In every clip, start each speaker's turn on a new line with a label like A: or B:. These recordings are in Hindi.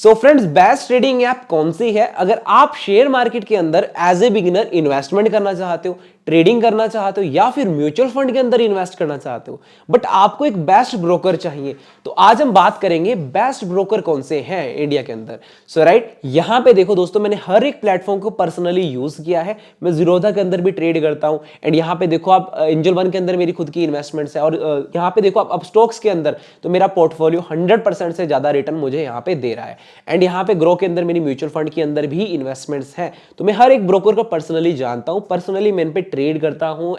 A: So friends, best trading app कौन सी है? अगर आप शेयर मार्केट के अंदर एज ए बिगिनर इन्वेस्टमेंट करना चाहते हो, ट्रेडिंग करना चाहते हो या फिर म्यूचुअल फंड के अंदर इन्वेस्ट करना चाहते हो, बट आपको एक बेस्ट ब्रोकर चाहिए, तो आज हम बात करेंगे बेस्ट ब्रोकर कौन से हैं इंडिया के अंदर। सो राइट, यहां पे देखो दोस्तों, मैंने हर एक प्लेटफॉर्म को पर्सनली यूज किया है। मैं जीरोधा के अंदर भी ट्रेड करता हूं, एंड यहां पे देखो आप एंजल वन के अंदर मेरी खुद की इन्वेस्टमेंट्स है, और यहां पे देखो आप अपस्टॉक्स के अंदर तो मेरा पोर्टफोलियो 100% से ज्यादा रिटर्न मुझे यहां पे दे रहा है। एंड यहाँ पे ग्रो के अंदर मेरी म्यूचुअल फंड के अंदर भी इन्वेस्टमेंट्स हैं। तो मैं हर एक ब्रोकर को पर्सनली जानता हूँ, पर्सनली मैं इन पे ट्रेड करता हूँ,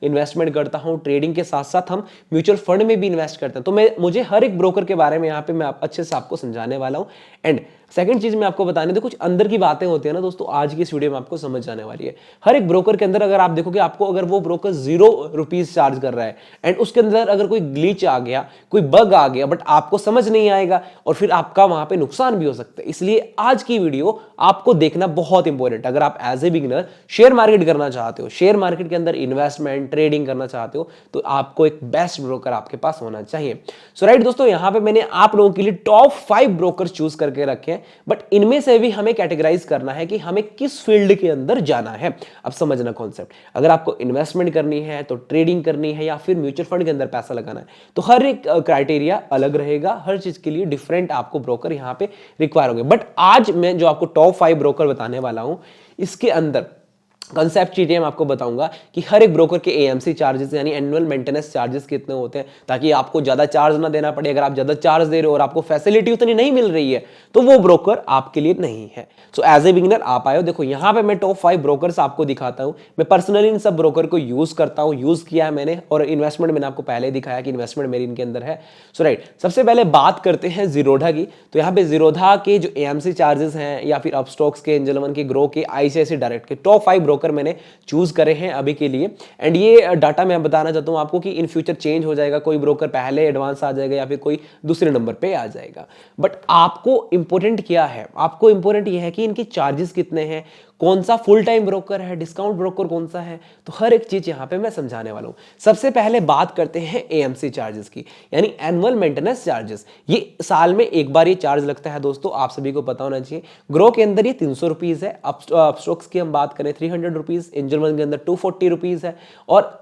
A: इन्वेस्टमेंट करता हूँ। ट्रेडिंग के साथ साथ हम म्यूचुअल फंड में भी इन्वेस्ट करते हैं। तो मुझे हर एक ब्रोकर के बारे में यहाँ पे मैं अच्छे से आपको समझाने वाला हूँ। एंड सेकंड चीज मैं आपको बताने दो, कुछ अंदर की बातें होती है ना दोस्तों, आज की इस वीडियो में आपको समझ जाने वाली है। हर एक ब्रोकर के अंदर अगर आप देखोगे, आपको अगर वो ब्रोकर ₹0 चार्ज कर रहा है एंड उसके अंदर अगर कोई ग्लिच आ गया, कोई बग आ गया, बट आपको समझ नहीं आएगा और फिर आपका वहां पे नुकसान भी हो सकता है। इसलिए आज की वीडियो आपको देखना बहुत इंपॉर्टेंट। अगर आप as a beginner share market करना चाहते हो, शेयर मार्केट के अंदर इन्वेस्टमेंट ट्रेडिंग करना चाहते हो, तो आपको एक बेस्ट ब्रोकर आपके पास होना चाहिए। सो राइट दोस्तों, यहां पे मैंने आप लोगों के लिए टॉप 5 ब्रोकर चूज करके रखे हैं, बट इनमें से भी हमें कैटेगराइज करना है कि हमें किस फील्ड के अंदर जाना है। अब समझना कॉन्सेप्ट, अगर आपको इन्वेस्टमेंट करनी है तो ट्रेडिंग करनी है या फिर म्यूचुअल फंड के अंदर पैसा लगाना है, तो हर एक क्राइटेरिया अलग रहेगा। हर चीज के लिए डिफरेंट आपको ब्रोकर यहां पे रिक्वायर होंगे। बट आज मैं जो आपको टॉप 5 ब्रोकर बताने वाला हूं, इसके अंदर कंसेप्ट चीजें मैं आपको बताऊंगा कि हर एक ब्रोकर के एएमसी चार्जेस यानी एनुअल मेंटेनेंस चार्जेस कितने होते हैं, ताकि आपको ज्यादा चार्ज ना देना पड़े। अगर आप ज्यादा चार्ज दे रहे हो और आपको फैसिलिटी उतनी नहीं मिल रही है, तो वो ब्रोकर आपके लिए नहीं है। सो एज ए बिगिनर आप आए हो, देखो यहां पे मैं टॉप 5 ब्रोकर्स आपको दिखाता हूं। मैं पर्सनली इन सब ब्रोकर को यूज करता हूं, यूज किया है मैंने, और इन्वेस्टमेंट मैंने आपको पहले दिखाया कि इन्वेस्टमेंट मेरी इनके अंदर है। सो राइट, सबसे पहले बात करते हैं जीरोधा की। तो यहाँ पे जीरोधा के जो एएमसी चार्जेस हैं या फिर अपस्टॉक्स के, एंजल वन के, ग्रो के, आईसीआईसीआई डायरेक्ट के टॉप 5 ब्रोकर मैंने चूज करे हैं अभी के लिए। एंड ये डाटा मैं बताना चाहता हूं आपको कि इन फ्यूचर चेंज हो जाएगा, कोई ब्रोकर पहले एडवांस आ जाएगा या फिर कोई दूसरे नंबर पे आ जाएगा। बट आपको इंपॉर्टेंट क्या है? आपको इंपॉर्टेंट ये है कि इनके चार्जेस कितने हैं, कौन सा फुल टाइम ब्रोकर है, डिस्काउंट ब्रोकर कौन सा है, तो हर एक चीज यहां पे मैं समझाने वाला हूं। सबसे पहले बात करते हैं एएमसी चार्जेस की, यानी एनुअल मेंटेनेंस चार्जेस। ये साल में एक बार ये चार्ज लगता है दोस्तों, आप सभी को पता होना चाहिए। ग्रो के अंदर ये ₹300 है, अपस्टॉक्स की हम बात करें ₹300, एंजल वन के अंदर ₹240 है, और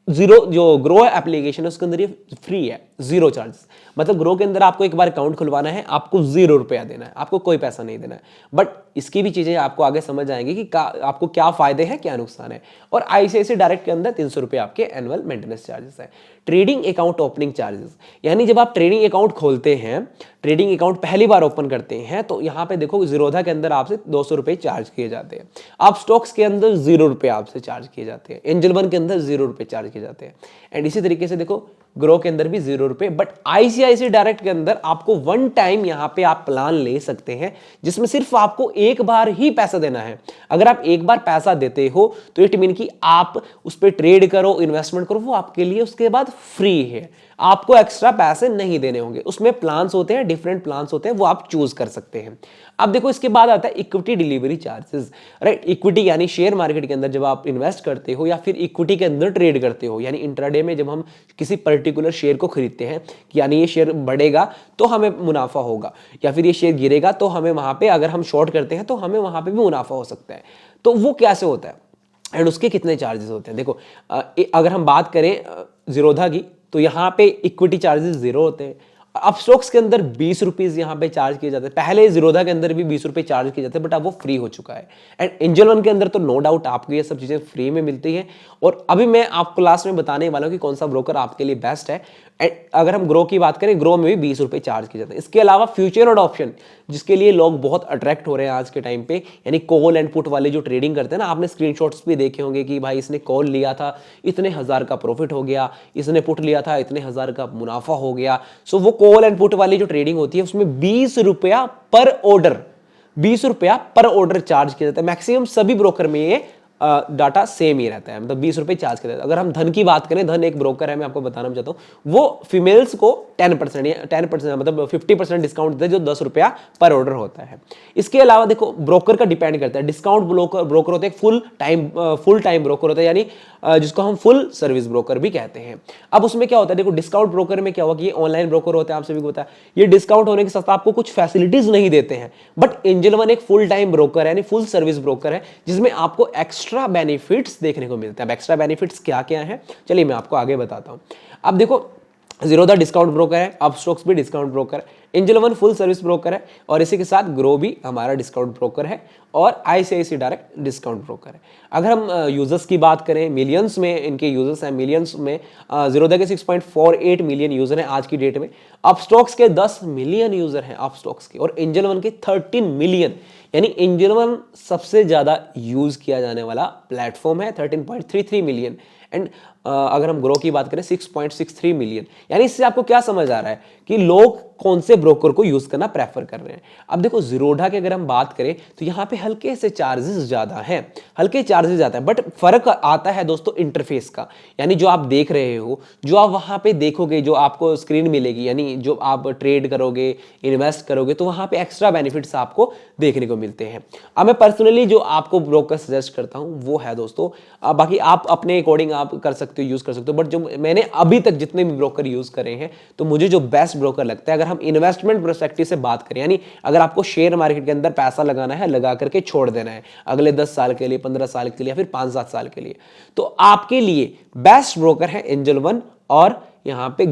A: जीरो जो ग्रो एप्लीकेशन है उसके अंदर ये फ्री है, जीरो चार्जेस। मतलब ग्रो के अंदर आपको एक बार अकाउंट खुलवाना है, आपको ₹0 देना है, आपको कोई पैसा नहीं देना है। बट इसकी भी चीजें आपको आगे समझ आएंगी कि आपको क्या फायदे हैं, क्या नुकसान है। और आईसीआईसीआई डायरेक्ट के अंदर ₹300 आपके एनुअल मेंटेनेंस चार्जेस है। ट्रेडिंग अकाउंट ओपनिंग चार्जेस, यानी जब आप ट्रेडिंग अकाउंट खोलते हैं, ट्रेडिंग अकाउंट पहली बार ओपन करते हैं, तो यहां पे देखो जीरोधा के अंदर आपसे ₹200 चार्ज किए जाते हैं। आप स्टॉक्स के अंदर ₹0 आपसे चार्ज किए जाते हैं, एंजल वन के अंदर ₹0 चार्ज किए जाते हैं। एंड इसी तरीके से देखो ग्रो के अंदर भी ₹0। बट आईसीआईसीआई डायरेक्ट के अंदर आपको वन टाइम यहां पे आप प्लान ले सकते हैं, जिसमें सिर्फ आपको एक बार ही पैसा देना है। अगर आप एक बार पैसा देते हो तो इट मीन कि आप उस पर ट्रेड करो, इन्वेस्टमेंट करो, वो आपके लिए उसके बाद फ्री है। आपको एक्स्ट्रा पैसे नहीं देने होंगे। उसमें प्लान्स होते हैं, डिफरेंट प्लान्स होते हैं, वो आप चूज कर सकते हैं। अब देखो इसके बाद आता है equity delivery charges. Right, equity यानी शेयर मार्केट के अंदर जब आप इन्वेस्ट करते हो या फिर इक्विटी के अंदर ट्रेड करते हो, यानी इंट्राडे में जब हम किसी पर्टिकुलर शेयर को खरीदते हैं, यानी ये शेयर बढ़ेगा तो हमें मुनाफा होगा, या फिर ये शेयर गिरेगा तो हमें वहां पे, अगर हम शॉर्ट करते हैं तो हमें वहां पे भी मुनाफा हो सकता है। तो वो कैसे होता है एंड उसके कितने चार्जेस होते हैं? देखो अगर हम बात करें जीरोधा की, तो यहाँ पे इक्विटी चार्जेस 0 होते हैं। अपस्टॉक्स के अंदर ₹20 यहाँ पे चार्ज किए जाते हैं। पहले जीरोधा के अंदर भी ₹20 चार्ज किए जाते हैं, बट अब वो फ्री हो चुका है। एंड एंजल वन के अंदर तो नो डाउट आपको ये सब चीजें फ्री में मिलती हैं। और अभी मैं आपको लास्ट में बताने वाला हूँ कि कौन सा ब्रोकर आपके लिए बेस्ट है। एंड अगर हम ग्रो की बात करें, ग्रो में भी ₹20 चार्ज किए जाते हैं। इसके अलावा फ्यूचर और ऑप्शन, जिसके लिए लोग बहुत अट्रैक्ट हो रहे हैं आज के टाइम पे, यानी कॉल एंड पुट वाले जो ट्रेडिंग करते हैं ना, आपने स्क्रीनशॉट्स भी देखे होंगे कि भाई इसने कॉल लिया था, इतने हजार का प्रॉफिट हो गया, इसने पुट लिया था, इतने हजार का मुनाफा हो गया। सो वो कॉल एंड पुट वाली जो ट्रेडिंग होती है उसमें ₹20 पर ऑर्डर, ₹20 पर ऑर्डर चार्ज किया जाता है। मैक्सिमम सभी ब्रोकर में ये डाटा सेम ही रहता है, मतलब 20 रुपये चार्ज करता है। अगर हम धन की बात करें, धन एक ब्रोकर है, मैं आपको बताना चाहता हूँ, वो फीमेल्स को 10% या 10% मतलब 50% डिस्काउंट देता है, जो 10 रुपया पर ऑर्डर होता है। इसके अलावा देखो ब्रोकर का डिपेंड करता है, डिस्काउंट ब्रोकर होते हैं फुल टाइम ब्रोकर होता है, यानी जिसको हम फुल सर्विस ब्रोकर भी कहते हैं। अब उसमें क्या होता है, देखो डिस्काउंट ब्रोकर में क्या हुआ कि ये ऑनलाइन ब्रोकर होते हैं, आप सभी को पता है, ये डिस्काउंट होने के साथ आपको कुछ फैसिलिटीज नहीं देते हैं। बट एंजल वन एक फुल टाइम ब्रोकर है, यानी फुल सर्विस ब्रोकर है, जिसमें आपको एक्स्ट्रा बेनिफिट्स देखने को मिलते हैं। अब एक्स्ट्रा बेनिफिट्स क्या क्या है, चलिए मैं आपको आगे बताता हूं। अब देखो जीरोधा डिस्काउंट ब्रोकर है, अपस्टॉक्स भी डिस्काउंट ब्रोकर है, angel one full service broker है, और इसी के साथ ग्रो भी हमारा डिस्काउंट ब्रोकर है, और आईसीआईसी डायरेक्ट डिस्काउंट ब्रोकर है। अगर हम यूजर्स की बात करें, मिलियंस में इनके यूजर्स हैं, मिलियंस में जीरोधा के 6.48 मिलियन यूजर हैं आज की डेट में, अपस्टॉक्स के 10 मिलियन यूजर हैं अपस्टॉक्स के, और एंजल वन के 13 मिलियन, यानी एंजल वन सबसे ज्यादा यूज किया जाने वाला प्लेटफॉर्म है, 13.33 मिलियन। एंड अगर हम ग्रो की बात करें 6.63 मिलियन। यानी इससे आपको क्या समझ आ रहा है कि लोग कौन से ब्रोकर को यूज करना प्रेफर कर रहे हैं। अब देखो जीरोधा की अगर हम बात करें तो यहाँ पे हल्के से चार्जेस ज्यादा हैं, हल्के चार्जेस ज्यादा है, बट फर्क आता है दोस्तों इंटरफेस का। यानी जो आप देख रहे हो, जो आप वहां पे देखोगे, जो आपको स्क्रीन मिलेगी, यानी जो आप ट्रेड करोगे, इन्वेस्ट करोगे, तो वहां पे एक्स्ट्रा बेनिफिट्स आपको देखने को मिलते हैं। अब मैं पर्सनली जो आपको ब्रोकर सजेस्ट करता हूं वो है दोस्तों, बाकी आप अपने अकॉर्डिंग आप कर सकते हो, यूज कर सकते हो, बट जो मैंने अभी तक जितने भी ब्रोकर यूज करे हैं, तो मुझे जो बेस्ट ब्रोकर लगता है, अगर हम इन्वेस्टमेंट पर्सपेक्टिव से बात करें, यानी अगर आपको शेयर मार्केट के अंदर पैसा लगाना है, लगा करके छोड़ देना है अगले 10 साल के लिए, 15 साल के लिए, या फिर 5-7 साल के लिए, तो आपके लिए बेस्ट ब्रोकर है एंजल वन और यहां पे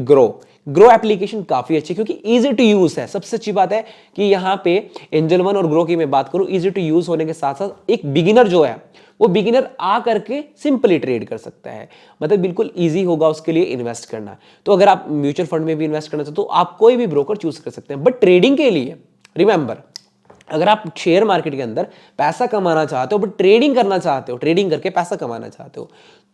A: ग्रो एप्लीकेशन काफी अच्छी, क्योंकि इजी टू यूज है। सबसे अच्छी बात है कि यहां पे एंजल वन और ग्रो की मैं बात करूं, इजी टू यूज होने के साथ साथ एक बिगिनर जो है वो बिगिनर आ करके सिंपली ट्रेड कर सकता है, मतलब बिल्कुल इजी होगा उसके लिए इन्वेस्ट करना। तो अगर आप म्यूचुअल फंड में भी इन्वेस्ट करना चाहते हो तो आप कोई भी ब्रोकर चूज कर सकते हैं। बट ट्रेडिंग के लिए रिमेंबर, अगर आप शेयर मार्केट के अंदर पैसा कमाना चाहते हो बट ट्रेडिंग करना चाहते हो, ट्रेडिंग करके पैसा कमाना चाहते हो,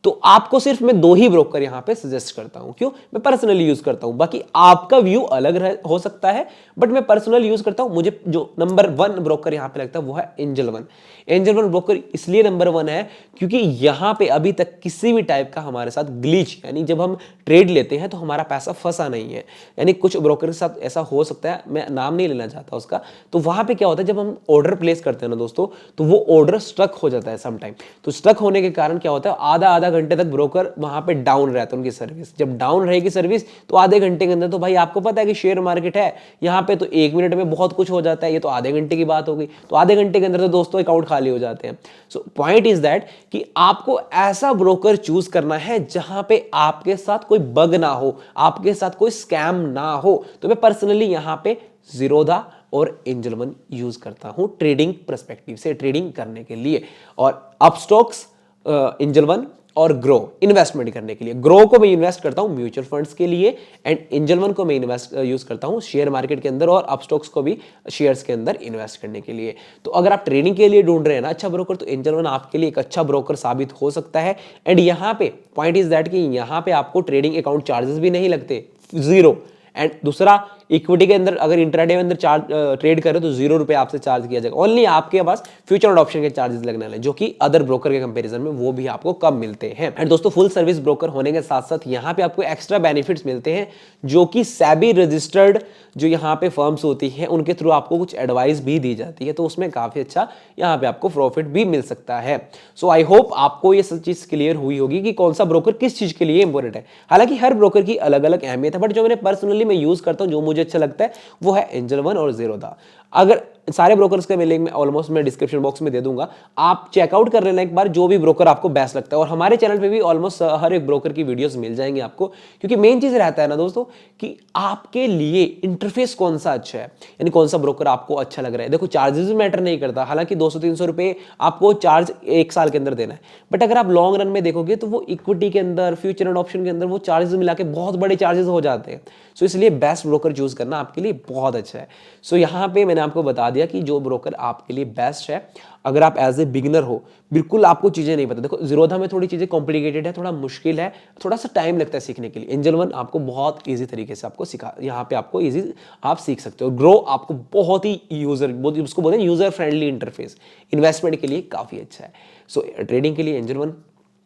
A: तो आपको सिर्फ मैं 2 ही ब्रोकर यहां पे सजेस्ट करता हूं। क्यों? मैं पर्सनली यूज करता हूं, बाकी आपका व्यू अलग हो सकता है, बट मैं पर्सनली यूज करता हूं। मुझे जो नंबर 1 ब्रोकर यहां पे लगता है वो है angel one. Angel one broker इसलिए नंबर 1 है क्योंकि यहां पे अभी तक किसी भी टाइप का हमारे साथ ग्लिच, यानी जब हम ट्रेड लेते हैं तो हमारा पैसा फंसा नहीं है। यानी कुछ ब्रोकर के साथ ऐसा हो सकता है, मैं नाम नहीं लेना चाहता उसका, तो वहां पे क्या होता है, जब हम ऑर्डर प्लेस करते हैं ना दोस्तों, तो वो ऑर्डर स्टक हो जाता है सम टाइम। तो स्टक होने के कारण क्या होता है, आधा घंटे तक ब्रोकर वहां पे डाउन रहता है, उनकी सर्विस। जब डाउन रहेगी सर्विस तो आधे घंटे के अंदर, तो भाई आपको पता है कि शेयर मार्केट है, यहां पे तो 1 मिनट में बहुत कुछ हो जाता है, ये तो आधे घंटे की बात हो गई, तो आधे घंटे के अंदर तो दोस्तों अकाउंट खाली हो जाते हैं। सो पॉइंट इज दैट कि आपको ऐसा ब्रोकर चूज करना है जहां पे आपके साथ कोई बग ना हो, आपके साथ कोई स्कैम ना हो। तो मैं पर्सनली यहां पे जीरोधा और एंजल वन यूज करता हूं ट्रेडिंग पर्सपेक्टिव से, ट्रेडिंग करने के लिए, और अपस्टॉक्स, एंजल वन और ग्रो इन्वेस्टमेंट करने के लिए। ग्रो को मैं इन्वेस्ट करता हूं म्यूचुअल फंड्स के लिए, एंड एंजल वन को मैं यूज करता हूं शेयर मार्केट के अंदर, और अपस्टॉक्स को भी शेयर्स के अंदर इन्वेस्ट करने के लिए। तो अगर आप ट्रेडिंग के लिए ढूंढ रहे हैं ना अच्छा ब्रोकर, तो एंजल वन आपके लिए एक अच्छा ब्रोकर साबित हो सकता है। एंड यहाँ पे पॉइंट इज दैट कि यहाँ पे आपको ट्रेडिंग अकाउंट चार्जेस भी नहीं लगते, 0। एंड दूसरा, इक्विटी के अंदर अगर इंट्राडे में अंदर ट्रेड करें तो 0 रुपए आपसे चार्ज किया जाएगा। ओनली आपके पास फ्यूचर और ऑप्शन के चार्जेस लगने वाले, जो कि अदर ब्रोकर के कंपैरिजन में वो भी आपको कम मिलते हैं। एंड दोस्तों, फुल सर्विस ब्रोकर होने के साथ साथ यहाँ पे आपको एक्स्ट्रा बेनिफिट्स मिलते हैं, जो कि सेबी रजिस्टर्ड जो यहाँ पे फर्म्स होती हैं उनके थ्रू आपको कुछ एडवाइस भी दी जाती है, तो उसमें काफी अच्छा यहाँ पे आपको प्रॉफिट भी मिल सकता है। सो आई होप आपको ये सब चीज क्लियर हुई होगी कि कौन सा ब्रोकर किस चीज के लिए इंपॉर्टेंट है। हालांकि हर ब्रोकर की अलग अलग अहमियत है, बट जो मैंने पर्सनली मैं यूज करता हूँ, जो मुझे अच्छा लगता है, वो है एंजल वन और जीरोधा। अगर सारे ब्रोकर्स का लिंक मैं ऑलमोस्ट मैं डिस्क्रिप्शन बॉक्स में दे दूंगा, आप चेकआउट कर लेना एक बार, जो भी ब्रोकर आपको बेस्ट लगता है। और हमारे चैनल पे भी ऑलमोस्ट हर एक ब्रोकर की वीडियोस मिल जाएंगी आपको, क्योंकि मेन चीज रहता है ना दोस्तों कि आपके लिए इंटरफेस कौन सा अच्छा है, यानी कौन सा ब्रोकर आपको अच्छा लग रहा है। देखो चार्जेस भी मैटर नहीं करता, हालांकि 200-300 रुपए आपको चार्ज 1 साल के अंदर देना है, बट अगर आप लॉन्ग रन में देखोगे तो वो इक्विटी के अंदर, फ्यूचर एंड ऑप्शन के अंदर वो चार्जेस मिला के बहुत बड़े चार्जेस हो जाते हैं। सो इसलिए बेस्ट ब्रोकर चूज करना आपके लिए बहुत अच्छा है। सो यहाँ पे मैंने मैंने आपको बता दिया कि जो ब्रोकर आपके लिए बेस्ट है अगर आप एज ए बिगिनर हो, बिल्कुल आपको चीज़ें नहीं पता। देखो ज़ीरोधा में थोड़ी चीज़ें कॉम्प्लिकेटेड है, थोड़ा मुश्किल है, थोड़ा सा टाइम लगता है सीखने के लिए। एंजल वन आपको बहुत ईजी तरीके से आपको सिखा, यहाँ पे आपको ईजी आप सीख सकते हो। ग्रो आपको बहुत ही उसको बोलते हैं यूजर फ्रेंडली इंटरफेस, इन्वेस्टमेंट के लिए काफ़ी अच्छा है। सो ट्रेडिंग के लिए angel one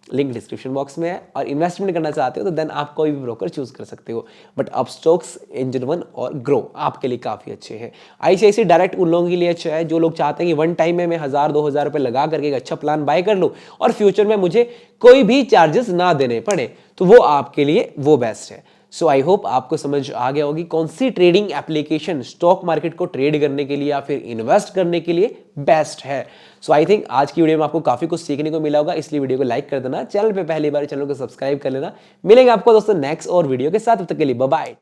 A: link description box में है, और इन्वेस्टमेंट करना चाहते हो तो देन आप कोई भी ब्रोकर चूज कर सकते हो। बट अब स्टॉक्स एंजल वन और ग्रो आपके लिए काफ़ी अच्छे हैं। आईसीआईसी डायरेक्ट उन लोगों के लिए अच्छा है जो लोग चाहते हैं कि वन टाइम में मैं 1000-2000 रुपये लगा करके एक अच्छा प्लान बाय कर लूँ और फ्यूचर में मुझे कोई भी चार्जेस ना देने पड़े, तो वो आपके लिए वो बेस्ट है। सो आई होप आपको समझ आ गया होगी कौन सी ट्रेडिंग एप्लीकेशन स्टॉक मार्केट को ट्रेड करने के लिए या फिर इन्वेस्ट करने के लिए बेस्ट है। सो आई थिंक आज की वीडियो में आपको काफी कुछ सीखने को मिला होगा, इसलिए वीडियो को लाइक कर देना, चैनल पे पहली बार चैनल को सब्सक्राइब कर लेना। मिलेंगे आपको दोस्तों नेक्स्ट और वीडियो के साथ, तब तक के लिए बाय बाय।